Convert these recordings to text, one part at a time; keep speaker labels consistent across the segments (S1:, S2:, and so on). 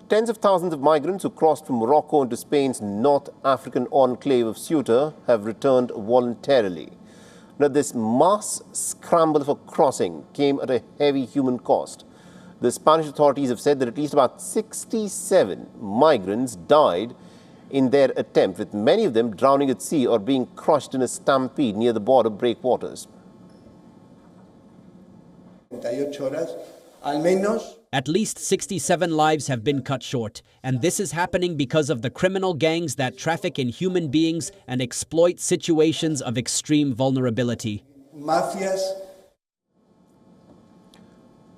S1: Tens of thousands of migrants who crossed from Morocco into Spain's North African enclave of Ceuta have returned voluntarily. Now, this mass scramble for crossing came at a heavy human cost. The Spanish authorities have said that at least about 67 migrants died in their attempt, with many of them drowning at sea or being crushed in a stampede near the border breakwaters.
S2: At least 67 lives have been cut short, and this is happening because of the criminal gangs that traffic in human beings and exploit situations of extreme vulnerability.
S3: Mafias.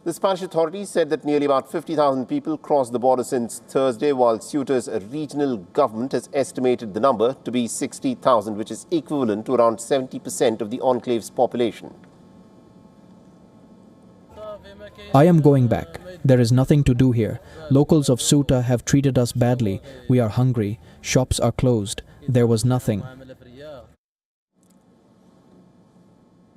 S1: The Spanish authorities said that nearly about 50,000 people crossed the border since Thursday, while Ceuta's regional government has estimated the number to be 60,000, which is equivalent to around 70% of the enclave's population.
S4: I am going back. There is nothing to do here. Locals of Ceuta have treated us badly. We are hungry. Shops are closed. There was nothing.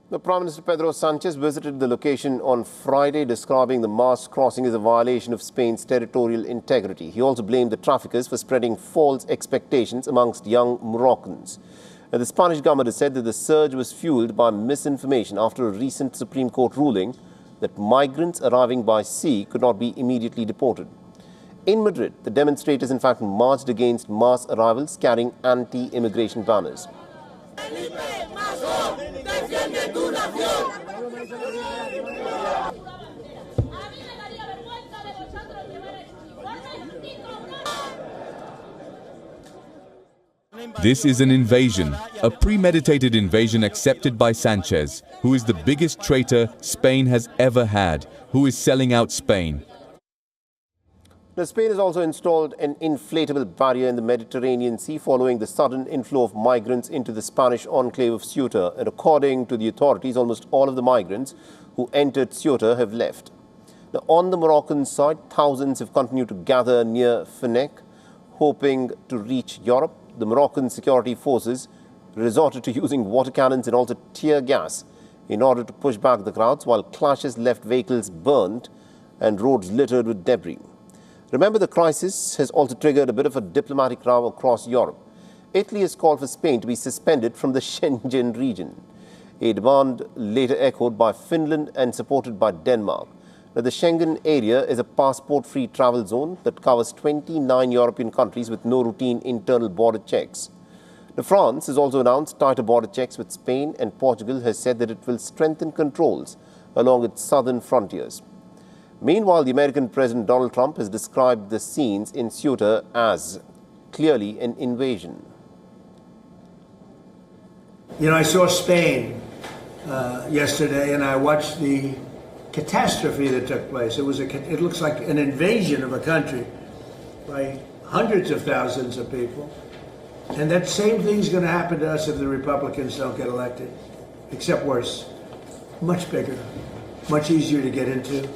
S1: The Prime Minister Pedro Sanchez visited the location on Friday, describing the mass crossing as a violation of Spain's territorial integrity. He also blamed the traffickers for spreading false expectations amongst young Moroccans. The Spanish government has said that the surge was fueled by misinformation after a recent Supreme Court ruling that migrants arriving by sea could not be immediately deported. In Madrid, the demonstrators in fact marched against mass arrivals carrying anti-immigration banners.
S5: This is an invasion, a premeditated invasion accepted by Sanchez, who is the biggest traitor Spain has ever had, who is selling out Spain.
S1: Now, Spain has also installed an inflatable barrier in the Mediterranean Sea following the sudden inflow of migrants into the Spanish enclave of Ceuta. And according to the authorities, almost all of the migrants who entered Ceuta have left. Now, on the Moroccan side, thousands have continued to gather near Fenech, hoping to reach Europe. The Moroccan security forces resorted to using water cannons and also tear gas in order to push back the crowds, while clashes left vehicles burnt and roads littered with debris. Remember, the crisis has also triggered a bit of a diplomatic row across Europe. Italy has called for Spain to be suspended from the Schengen region, a demand later echoed by Finland and supported by Denmark. Now, the Schengen area is a passport-free travel zone that covers 29 European countries with no routine internal border checks. Now, France has also announced tighter border checks with Spain, and Portugal has said that it will strengthen controls along its southern frontiers. Meanwhile, the American President Donald Trump has described the scenes in Ceuta as clearly an invasion.
S3: You know, I saw Spain yesterday, and I watched the catastrophe that took place. It looks like an invasion of a country by hundreds of thousands of people. And that same thing's going to happen to us if the Republicans don't get elected, except worse. Much bigger, much easier to get into.